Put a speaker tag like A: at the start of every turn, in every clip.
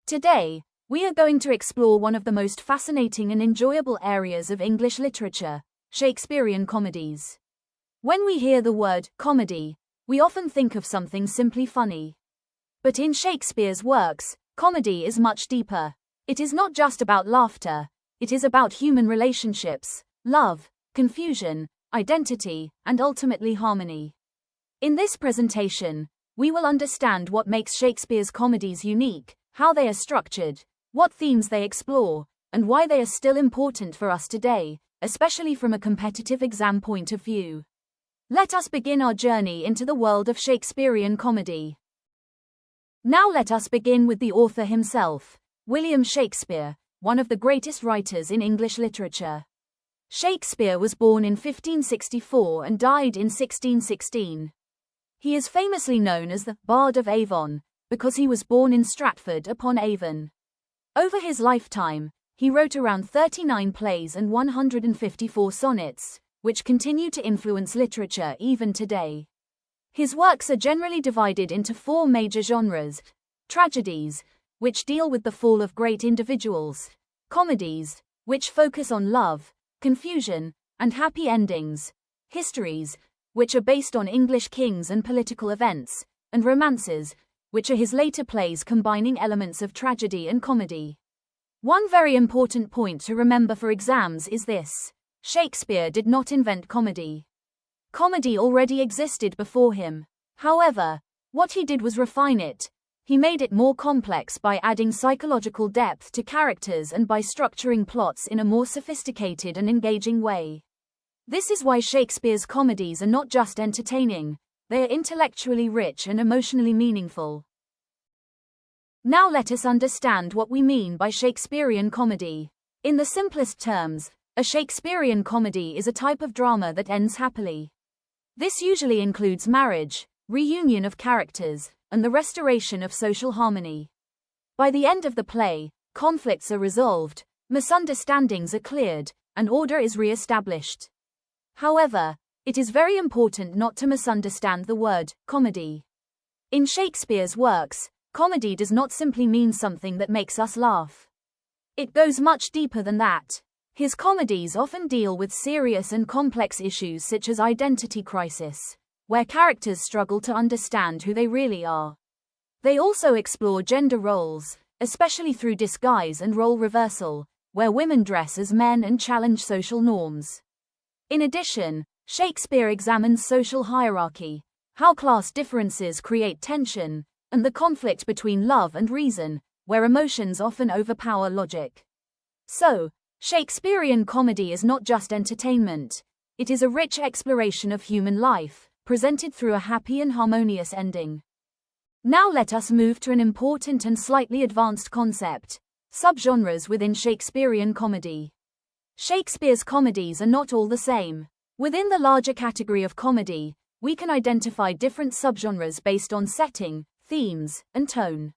A: Today, we are going to explore one of the most fascinating and enjoyable areas of English literature, Shakespearean comedies. When we hear the word comedy, we often think of something simply funny. But in Shakespeare's works, comedy is much deeper. It is not just about laughter, it is about human relationships, love, confusion, identity, and ultimately harmony. In this presentation, we will understand what makes Shakespeare's comedies unique, how they are structured, what themes they explore, and why they are still important for us today, especially from a competitive exam point of view. Let us begin our journey into the world of Shakespearean comedy. Now let us begin with the author himself, William Shakespeare, one of the greatest writers in English literature. Shakespeare was born in 1564 and died in 1616. He is famously known as the Bard of Avon, because he was born in Stratford-upon-Avon. Over his lifetime, he wrote around 39 plays and 154 sonnets, which continue to influence literature even today. His works are generally divided into four major genres: tragedies, which deal with the fall of great individuals; comedies, which focus on love, confusion, and happy endings; histories, which are based on English kings and political events; and romances, which are his later plays combining elements of tragedy and comedy. One very important point to remember for exams is this: Shakespeare did not invent comedy. Comedy already existed before him. However, what he did was refine it. He made it more complex by adding psychological depth to characters and by structuring plots in a more sophisticated and engaging way. This is why Shakespeare's comedies are not just entertaining, they are intellectually rich and emotionally meaningful. Now let us understand what we mean by Shakespearean comedy. In the simplest terms, a Shakespearean comedy is a type of drama that ends happily. This usually includes marriage, reunion of characters, and the restoration of social harmony. By the end of the play, conflicts are resolved, misunderstandings are cleared, and order is re-established. However, it is very important not to misunderstand the word comedy. In Shakespeare's works, comedy does not simply mean something that makes us laugh. It goes much deeper than that. His comedies often deal with serious and complex issues such as identity crisis, where characters struggle to understand who they really are. They also explore gender roles, especially through disguise and role reversal, where women dress as men and challenge social norms. In addition, Shakespeare examines social hierarchy, how class differences create tension, and the conflict between love and reason, where emotions often overpower logic. So, Shakespearean comedy is not just entertainment, it is a rich exploration of human life, presented through a happy and harmonious ending. Now let us move to an important and slightly advanced concept: subgenres within Shakespearean comedy. Shakespeare's comedies are not all the same. Within the larger category of comedy, we can identify different subgenres based on setting, themes, and tone.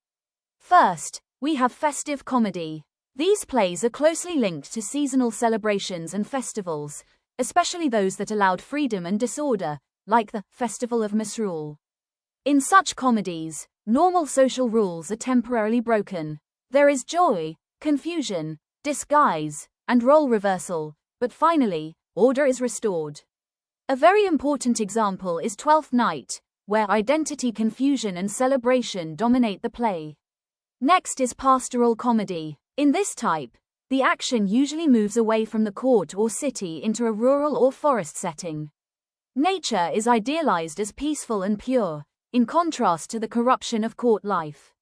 A: First, we have festive comedy. These plays are closely linked to seasonal celebrations and festivals, especially those that allowed freedom and disorder, like the Festival of Misrule. In such comedies, normal social rules are temporarily broken. There is joy, confusion, disguise, and role reversal, but finally, order is restored. A very important example is Twelfth Night, where identity confusion and celebration dominate the play. Next is pastoral comedy. In this type, the action usually moves away from the court or city into a rural or forest setting. Nature is idealized as peaceful and pure, in contrast to the corruption of court life.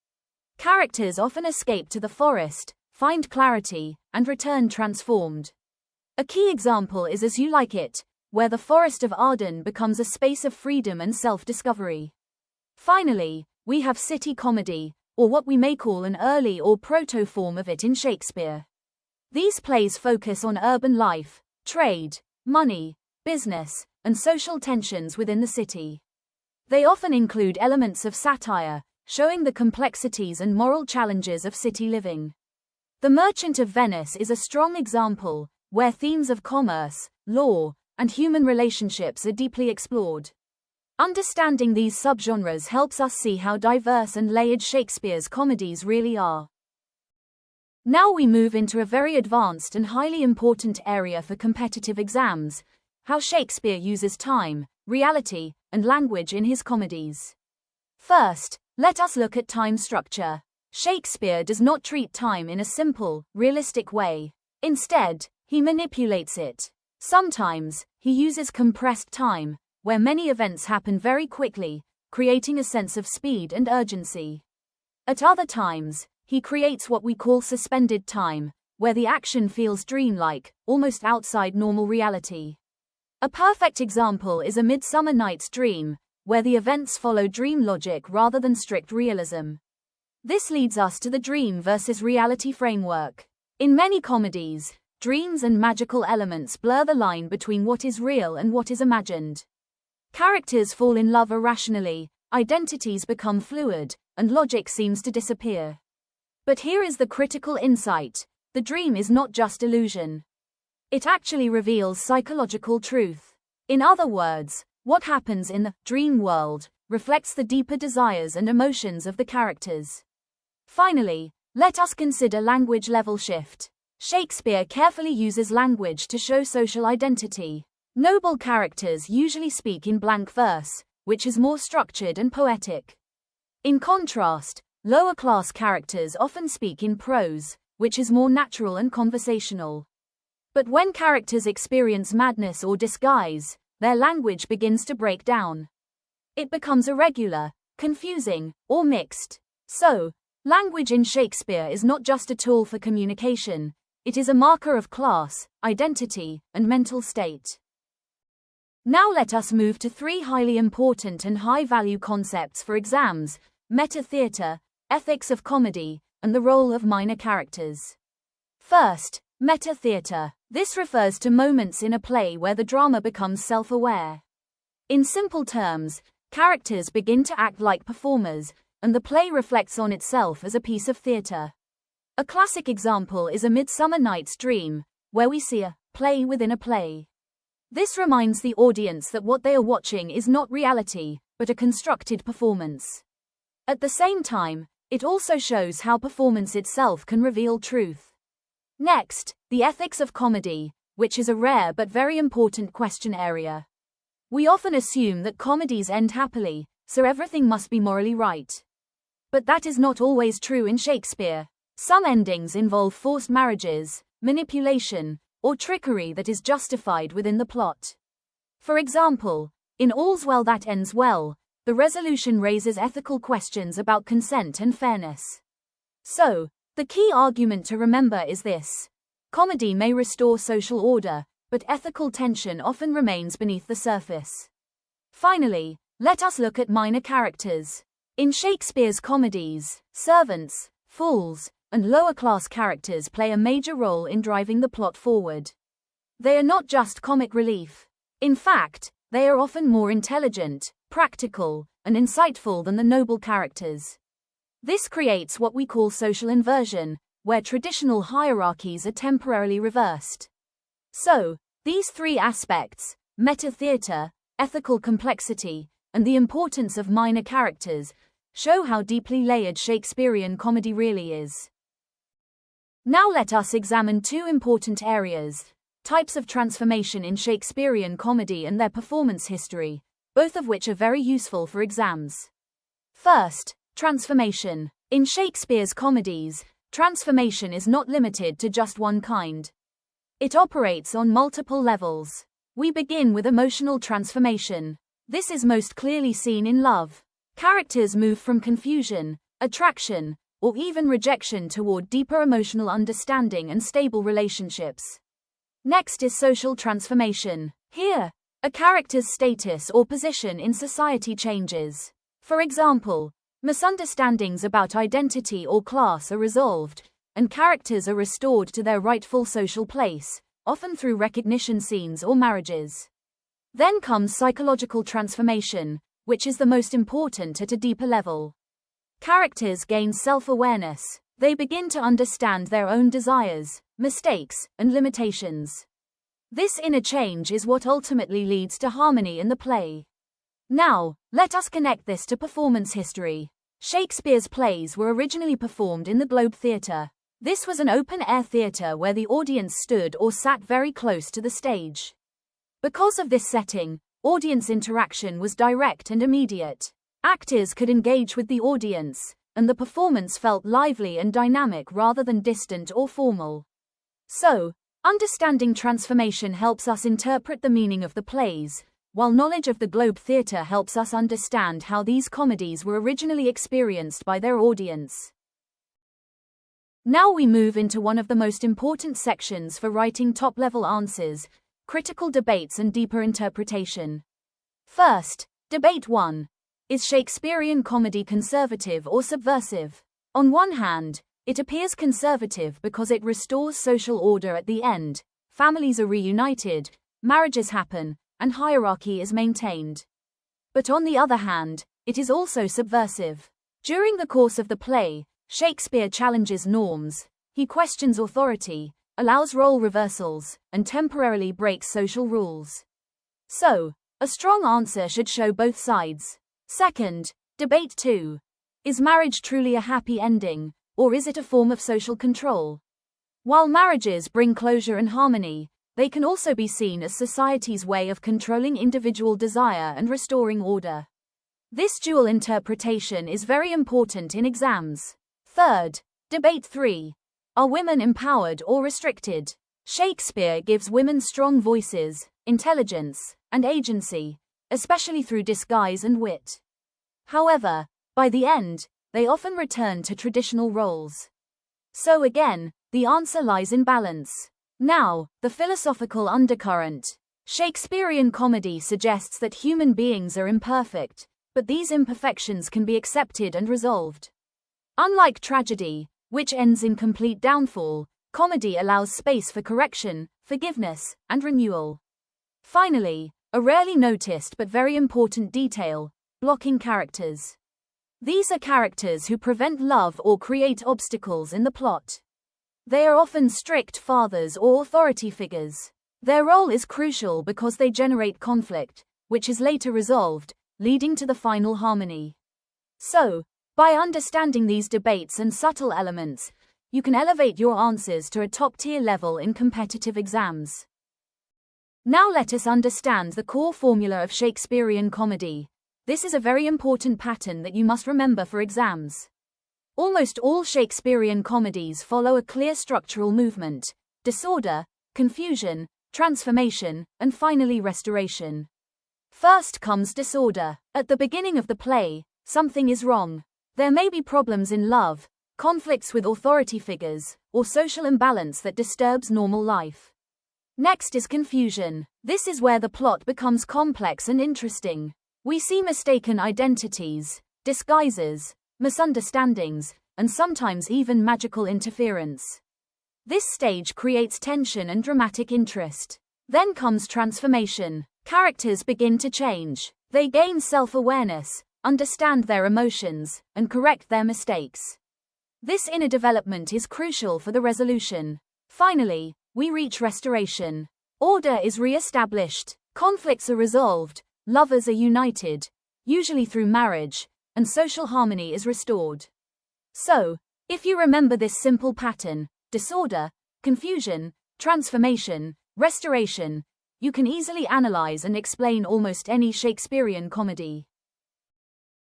A: Characters often escape to the forest, find clarity, and return transformed. A key example is As You Like It, where the Forest of Arden becomes a space of freedom and self-discovery. Finally, we have city comedy, or what we may call an early or proto-form of it in Shakespeare. These plays focus on urban life, trade, money, business, and social tensions within the city. They often include elements of satire, showing the complexities and moral challenges of city living. The Merchant of Venice is a strong example, where themes of commerce, law, and human relationships are deeply explored. Understanding these subgenres helps us see how diverse and layered Shakespeare's comedies really are. Now we move into a very advanced and highly important area for competitive exams: how Shakespeare uses time, reality, and language in his comedies. First, let us look at time structure. Shakespeare does not treat time in a simple, realistic way. Instead, he manipulates it. Sometimes, he uses compressed time, where many events happen very quickly, creating a sense of speed and urgency. At other times, he creates what we call suspended time, where the action feels dreamlike, almost outside normal reality. A perfect example is A Midsummer Night's Dream, where the events follow dream logic rather than strict realism. This leads us to the dream versus reality framework. In many comedies, dreams and magical elements blur the line between what is real and what is imagined. Characters fall in love irrationally, identities become fluid, and logic seems to disappear. But here is the critical insight: the dream is not just illusion. It actually reveals psychological truth. In other words, what happens in the dream world reflects the deeper desires and emotions of the characters. Finally, let us consider language level shift. Shakespeare carefully uses language to show social identity. Noble characters usually speak in blank verse, which is more structured and poetic. In contrast, lower-class characters often speak in prose, which is more natural and conversational. But when characters experience madness or disguise, their language begins to break down. It becomes irregular, confusing, or mixed. So, language in Shakespeare is not just a tool for communication, it is a marker of class, identity, and mental state. Now let us move to three highly important and high-value concepts for exams: metatheater, ethics of comedy, and the role of minor characters. First, metatheater. This refers to moments in a play where the drama becomes self-aware. In simple terms, characters begin to act like performers, and the play reflects on itself as a piece of theatre. A classic example is A Midsummer Night's Dream, where we see a play within a play. This reminds the audience that what they are watching is not reality, but a constructed performance. At the same time, it also shows how performance itself can reveal truth. Next, the ethics of comedy, which is a rare but very important question area. We often assume that comedies end happily, so everything must be morally right. But that is not always true in Shakespeare. Some endings involve forced marriages, manipulation, or trickery that is justified within the plot. For example, in All's Well That Ends Well, the resolution raises ethical questions about consent and fairness. So, the key argument to remember is this: comedy may restore social order, but ethical tension often remains beneath the surface. Finally, let us look at minor characters. In Shakespeare's comedies, servants, fools, and lower-class characters play a major role in driving the plot forward. They are not just comic relief. In fact, they are often more intelligent, practical, and insightful than the noble characters. This creates what we call social inversion, where traditional hierarchies are temporarily reversed. So, these three aspects, metatheater, ethical complexity, and the importance of minor characters, show how deeply layered Shakespearean comedy really is. Now let us examine two important areas: types of transformation in Shakespearean comedy and their performance history, both of which are very useful for exams. First, transformation. In Shakespeare's comedies, transformation is not limited to just one kind. It operates on multiple levels. We begin with emotional transformation. This is most clearly seen in love. Characters move from confusion, attraction, or even rejection toward deeper emotional understanding and stable relationships. Next is social transformation. Here, a character's status or position in society changes. For example, misunderstandings about identity or class are resolved, and characters are restored to their rightful social place, often through recognition scenes or marriages. Then comes psychological transformation, which is the most important at a deeper level. Characters gain self-awareness. They begin to understand their own desires, mistakes, and limitations. This inner change is what ultimately leads to harmony in the play. Now, let us connect this to performance history. Shakespeare's plays were originally performed in the Globe Theatre. This was an open-air theatre where the audience stood or sat very close to the stage. Because of this setting, audience interaction was direct and immediate. Actors could engage with the audience, and the performance felt lively and dynamic rather than distant or formal. So, understanding transformation helps us interpret the meaning of the plays, while knowledge of the Globe Theatre helps us understand how these comedies were originally experienced by their audience. Now we move into one of the most important sections for writing top-level answers: critical debates and deeper interpretation. First, Debate 1. Is Shakespearean comedy conservative or subversive? On one hand, it appears conservative because it restores social order at the end, families are reunited, marriages happen, and hierarchy is maintained. But on the other hand, it is also subversive. During the course of the play, Shakespeare challenges norms, he questions authority, allows role reversals, and temporarily breaks social rules. So, a strong answer should show both sides. Second, Debate 2. Is marriage truly a happy ending, or is it a form of social control? While marriages bring closure and harmony, they can also be seen as society's way of controlling individual desire and restoring order. This dual interpretation is very important in exams. Third, Debate 3. Are women empowered or restricted? Shakespeare gives women strong voices, intelligence, and agency, especially through disguise and wit. However, by the end, they often return to traditional roles. So again, the answer lies in balance. Now, the philosophical undercurrent. Shakespearean comedy suggests that human beings are imperfect, but these imperfections can be accepted and resolved. Unlike tragedy, which ends in complete downfall, comedy allows space for correction, forgiveness, and renewal. Finally, a rarely noticed but very important detail: blocking characters. These are characters who prevent love or create obstacles in the plot. They are often strict fathers or authority figures. Their role is crucial because they generate conflict, which is later resolved, leading to the final harmony. So, by understanding these debates and subtle elements, you can elevate your answers to a top-tier level in competitive exams. Now let us understand the core formula of Shakespearean comedy. This is a very important pattern that you must remember for exams. Almost all Shakespearean comedies follow a clear structural movement: disorder, confusion, transformation, and finally restoration. First comes disorder. At the beginning of the play, something is wrong. There may be problems in love, conflicts with authority figures, or social imbalance that disturbs normal life. Next is confusion. This is where the plot becomes complex and interesting. We see mistaken identities, disguises, misunderstandings, and sometimes even magical interference. This stage creates tension and dramatic interest. Then comes transformation. Characters begin to change. They gain self-awareness, understand their emotions, and correct their mistakes. This inner development is crucial for the resolution. Finally, we reach restoration. Order is re-established, conflicts are resolved, lovers are united, usually through marriage, and social harmony is restored. So, if you remember this simple pattern: disorder, confusion, transformation, restoration, you can easily analyze and explain almost any Shakespearean comedy.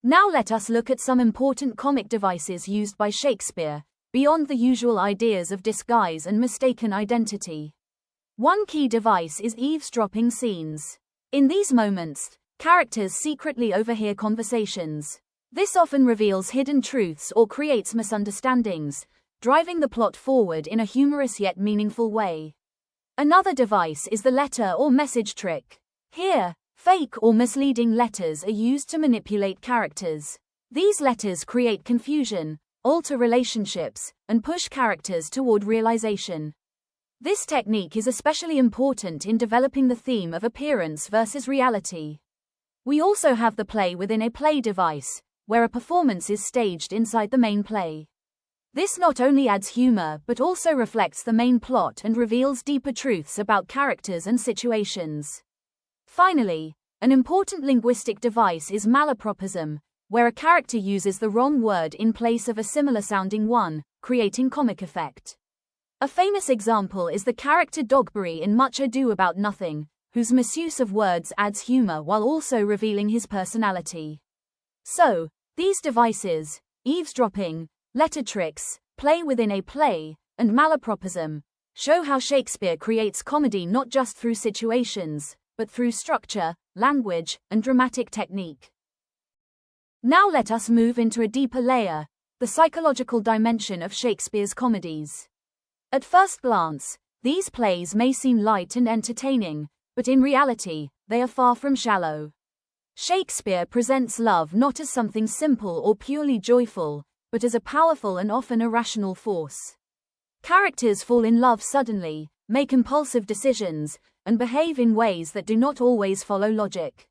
A: Now let us look at some important comic devices used by Shakespeare, beyond the usual ideas of disguise and mistaken identity. One key device is eavesdropping scenes. In these moments, characters secretly overhear conversations. This often reveals hidden truths or creates misunderstandings, driving the plot forward in a humorous yet meaningful way. Another device is the letter or message trick. Here, fake or misleading letters are used to manipulate characters. These letters create confusion, alter relationships, and push characters toward realization. This technique is especially important in developing the theme of appearance versus reality. We also have the play within a play device, where a performance is staged inside the main play. This not only adds humor but also reflects the main plot and reveals deeper truths about characters and situations. Finally, an important linguistic device is malapropism, where a character uses the wrong word in place of a similar-sounding one, creating comic effect. A famous example is the character Dogberry in Much Ado About Nothing, whose misuse of words adds humor while also revealing his personality. So, these devices, eavesdropping, letter tricks, play within a play, and malapropism, show how Shakespeare creates comedy not just through situations, but through structure, language, and dramatic technique. Now let us move into a deeper layer, the psychological dimension of Shakespeare's comedies. At first glance, these plays may seem light and entertaining, but in reality, they are far from shallow. Shakespeare presents love not as something simple or purely joyful, but as a powerful and often irrational force. Characters fall in love suddenly, make impulsive decisions, and behave in ways that do not always follow logic.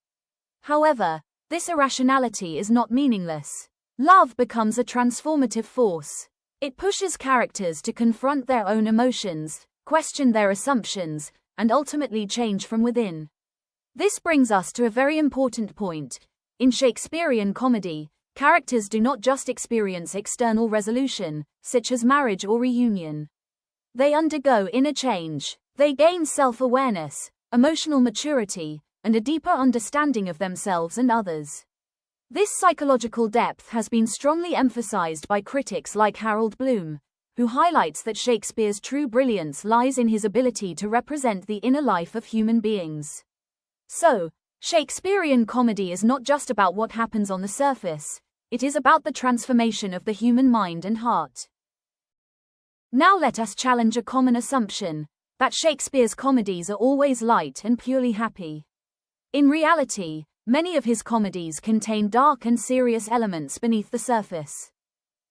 A: However, this irrationality is not meaningless. Love becomes a transformative force. It pushes characters to confront their own emotions, question their assumptions, and ultimately change from within. This brings us to a very important point. In Shakespearean comedy, characters do not just experience external resolution, such as marriage or reunion. They undergo inner change. They gain self-awareness, emotional maturity, and a deeper understanding of themselves and others. This psychological depth has been strongly emphasized by critics like Harold Bloom, who highlights that Shakespeare's true brilliance lies in his ability to represent the inner life of human beings. So, Shakespearean comedy is not just about what happens on the surface, it is about the transformation of the human mind and heart. Now let us challenge a common assumption, that Shakespeare's comedies are always light and purely happy. In reality, many of his comedies contain dark and serious elements beneath the surface.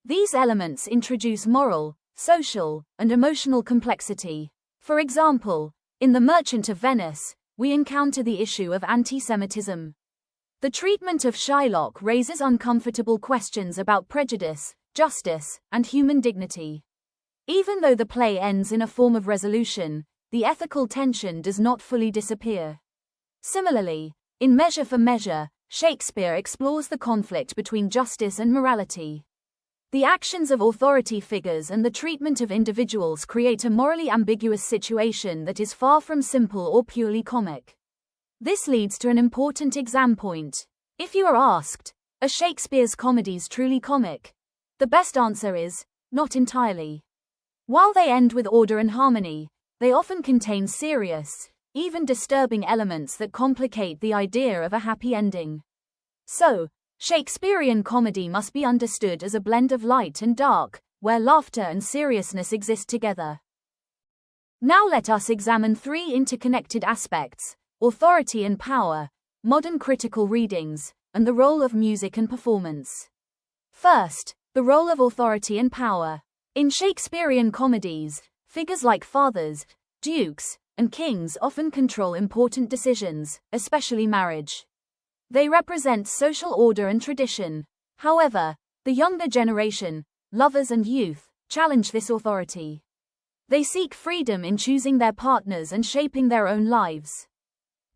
A: These elements introduce moral, social, and emotional complexity. For example, in The Merchant of Venice, we encounter the issue of anti-Semitism. The treatment of Shylock raises uncomfortable questions about prejudice, justice, and human dignity. Even though the play ends in a form of resolution, the ethical tension does not fully disappear. Similarly, in Measure for Measure, Shakespeare explores the conflict between justice and morality. The actions of authority figures and the treatment of individuals create a morally ambiguous situation that is far from simple or purely comic. This leads to an important exam point. If you are asked, are Shakespeare's comedies truly comic? The best answer is, not entirely. While they end with order and harmony, they often contain serious, even disturbing elements that complicate the idea of a happy ending. So, Shakespearean comedy must be understood as a blend of light and dark, where laughter and seriousness exist together. Now let us examine three interconnected aspects: authority and power, modern critical readings, and the role of music and performance. First, the role of authority and power. In Shakespearean comedies, figures like fathers, dukes, and kings often control important decisions, especially marriage. They represent social order and tradition. However, the younger generation, lovers and youth, challenge this authority. They seek freedom in choosing their partners and shaping their own lives.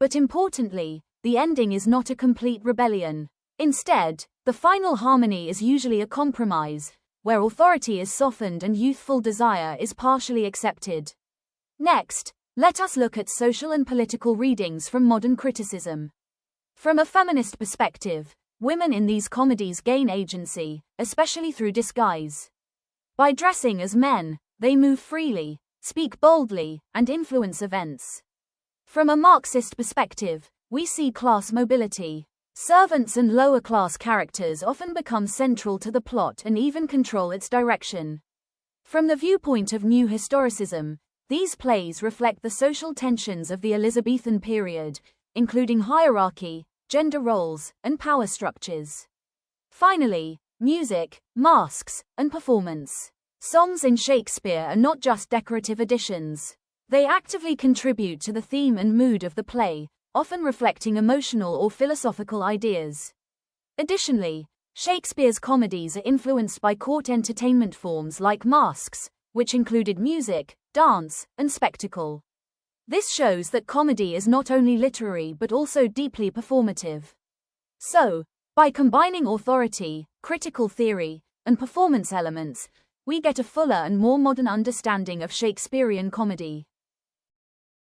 A: But importantly, the ending is not a complete rebellion. Instead, the final harmony is usually a compromise, where authority is softened and youthful desire is partially accepted. Next, let us look at social and political readings from modern criticism. From a feminist perspective, women in these comedies gain agency, especially through disguise. By dressing as men, they move freely, speak boldly, and influence events. From a Marxist perspective, we see class mobility. Servants and lower-class characters often become central to the plot and even control its direction. From the viewpoint of New Historicism, these plays reflect the social tensions of the Elizabethan period, including hierarchy, gender roles, and power structures. Finally, music, masks, and performance. Songs in Shakespeare are not just decorative additions. They actively contribute to the theme and mood of the play, often reflecting emotional or philosophical ideas. Additionally, Shakespeare's comedies are influenced by court entertainment forms like masques, which included music, dance, and spectacle. This shows that comedy is not only literary but also deeply performative. So, By combining authority, critical theory, and performance elements, we get a fuller and more modern understanding of Shakespearean comedy.